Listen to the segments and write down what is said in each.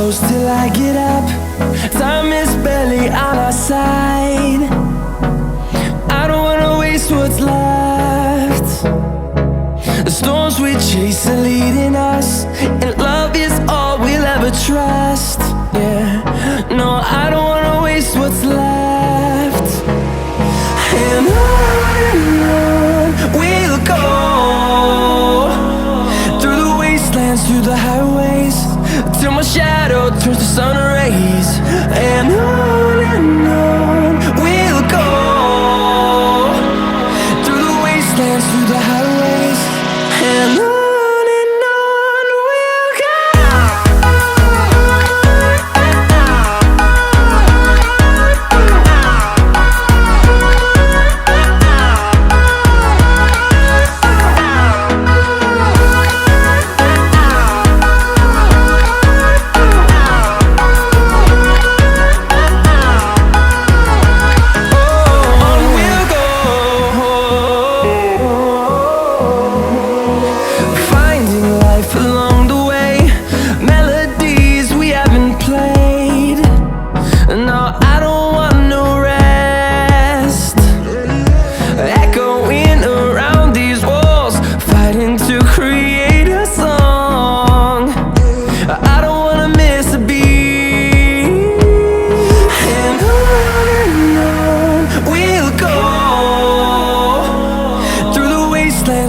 close till I get up. Time is barely on our side. I don't wanna waste what's left. The storms we chase are leading us, and love is all we'll ever trust. Yeah, no, I don't wanna waste what's left. And on we'll go, through the wastelands, through the highways, till my shadow turns to sun rays. And on we'll go, through the wastelands, through the highways, and on we'll go.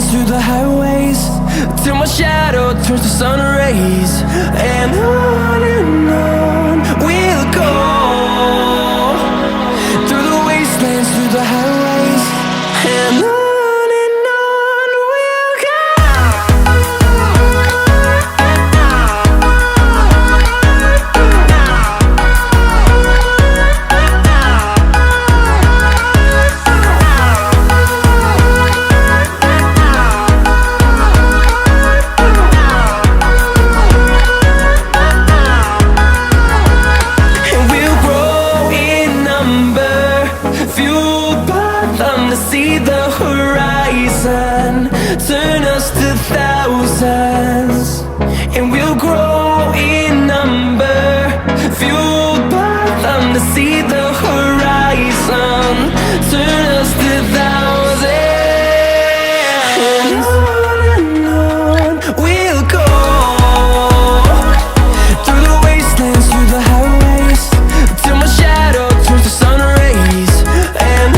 Through the highways, till my shadow turns to sun rays. And on we'll go, through the wastelands, through the highways, and on we'll go. See the horizon, turn us to thousands, and we'll grow in number, fueled by them. To see the horizon, turn us to thousands, and on we'll go, through the wastelands, through the highways, till my shadow turns to sun rays. And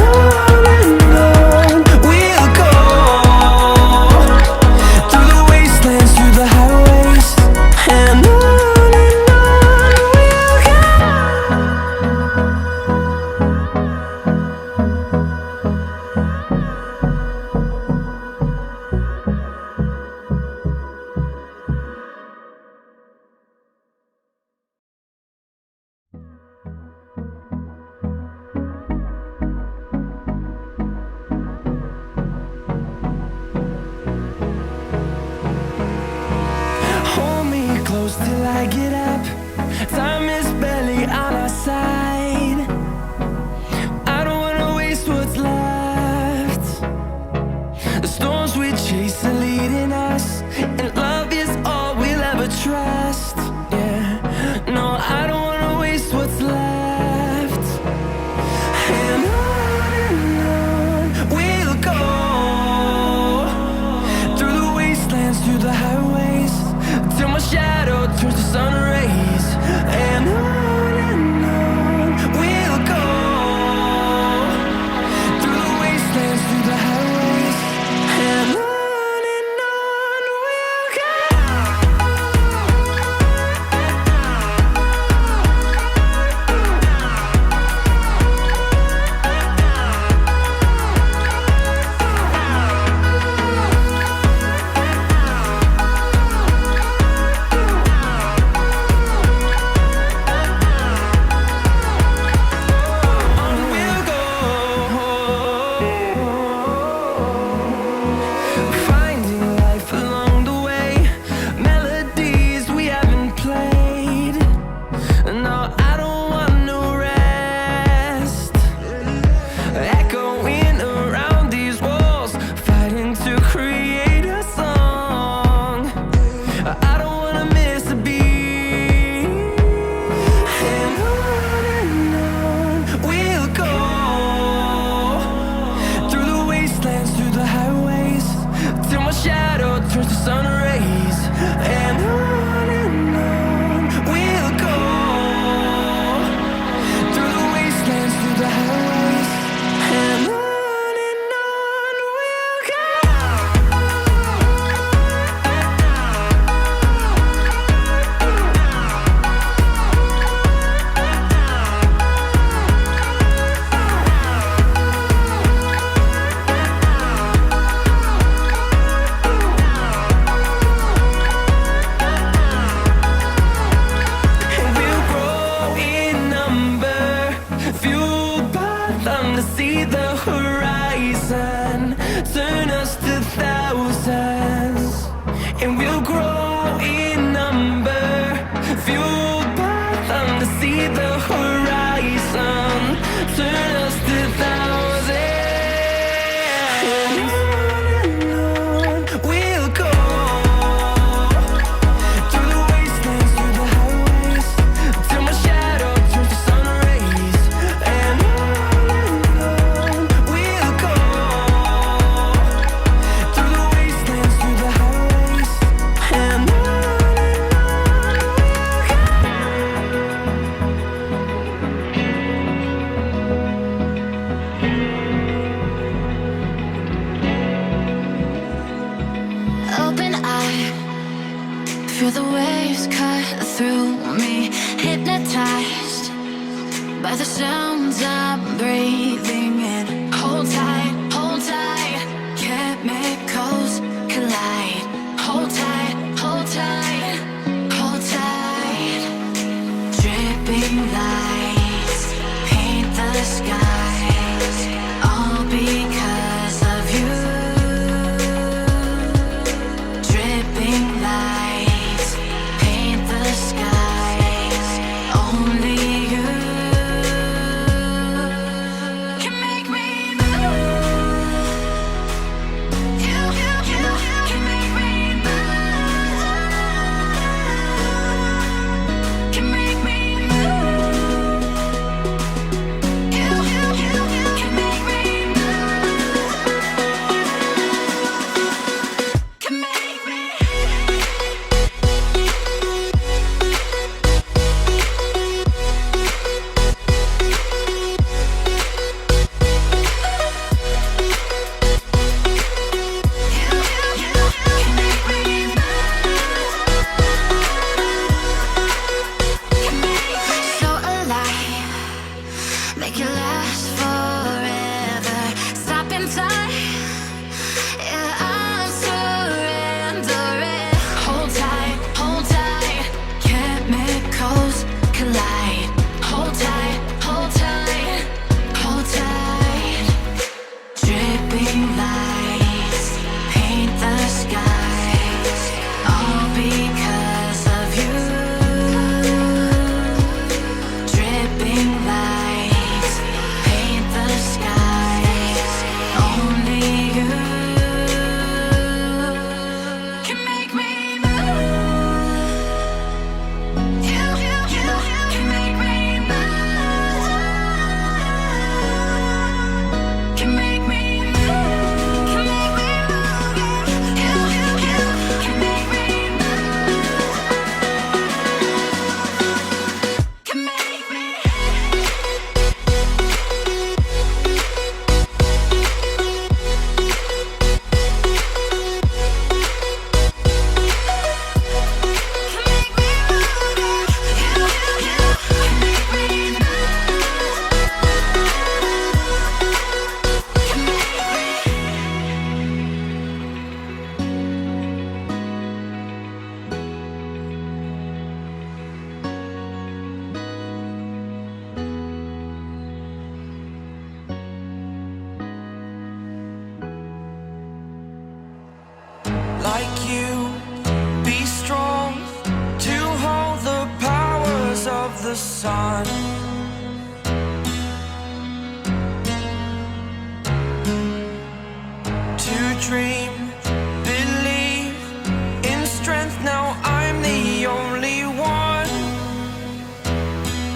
close till I get up. Time is barely on our side. I don't wanna waste what's left. The storms we chase are leading us, and love is all we'll ever trust. Yeah, no, I don't wanna waste what's left. And on we'll go, through the wastelands, through the highways, till my shadow turns to sun rays. And on fueled by them to see the horizon, turn us to thousands, and we'll grow in number, fueled by them to see the horizon, turn us to thousands. And on we'll go, through the wastelands, through the highways, till my shadow turns to sun rays. And on we'll go, through the wastelands, through the highways. And on Open eye, feel the waves cut through me, hypnotized by the sounds I'm breathing in. Hold tight, chemicals collide. Hold tight, hold tight, hold tight. Dripping lights paint the skies, all because of you. Dripping lights paint the skies, only you can make me move. You can make me move. Can make me move. You can make me move. Can make me. So alive, make it last forever. Stop in time, yeah, I'm surrendering. Hold tight, chemicals collide. Hold tight, hold tight, hold tight. Dripping lights paint the skies, all because of you. Dripping lights paint the skies, only you can make me move. You can make me move. Can make me move. Can make me move. You can make me move. Can make me. Like you, be strong to hold the powers of the sun. To dream, believe in strength. Now I'm the only one,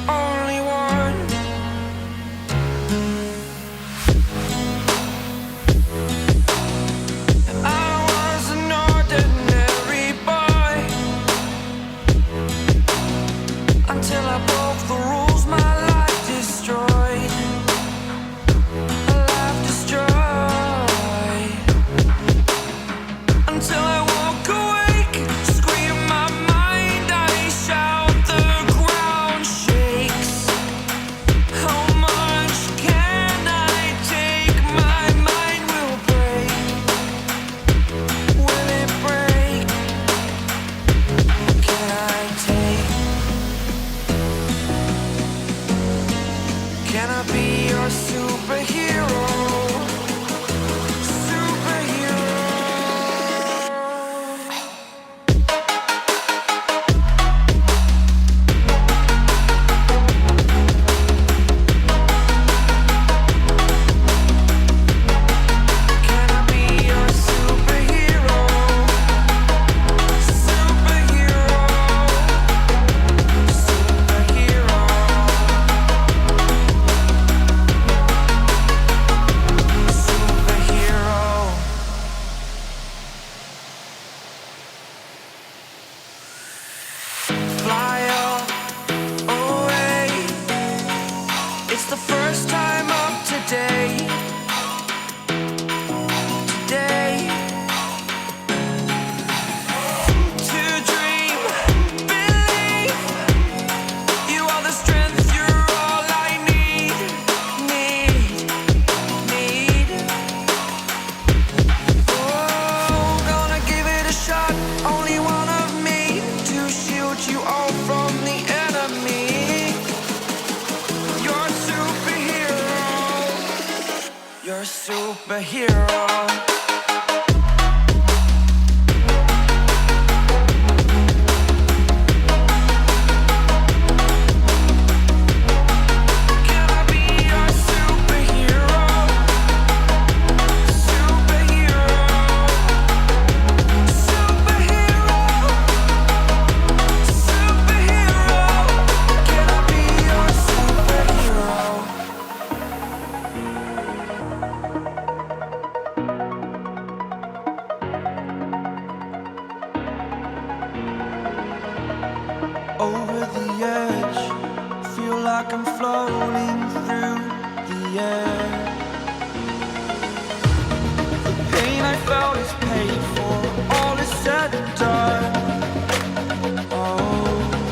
only one. I was an ordinary boy until I broke the rules. Can I be your superhero? Superhero. Can I be your superhero? Superhero. Superhero. Superhero. Fly away. It's the first time of today. Today. To dream, believe. You are the strength, you're all I need. Need. Oh, gonna give it a shot. Only one of me to shield you all from the enemy. You're a superhero. You're a superhero. Can I be your superhero? Superhero. Superhero. Superhero. Can I be your superhero? Over the edge, feel like I'm floating through the air. The pain I felt is paid for, all is said and done. Oh,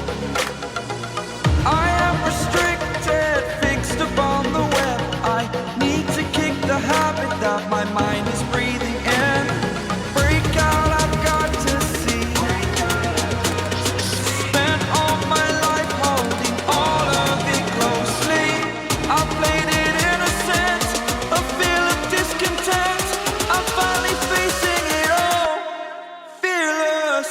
I am restricted, fixed upon the web. I need to kick the habit that my mind is breathing in. Break out, I've got to see. Spent all my life holding all of it closely. I played it innocent, a feel of discontent. I'm finally facing it all, fearless.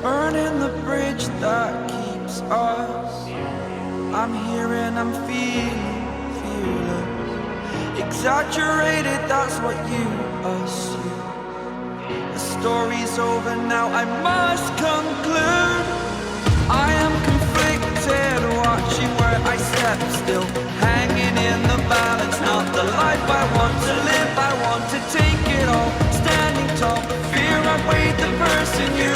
Burning the bridge that keeps us. I'm here and I'm feeling fearless. Exaggerated, that's what you assume. The story's over now, I must conclude. I am conflicted, watching where I step still. Hanging in the balance, not the life I want to live. I want to take it all, standing tall. Fear I weighed the person you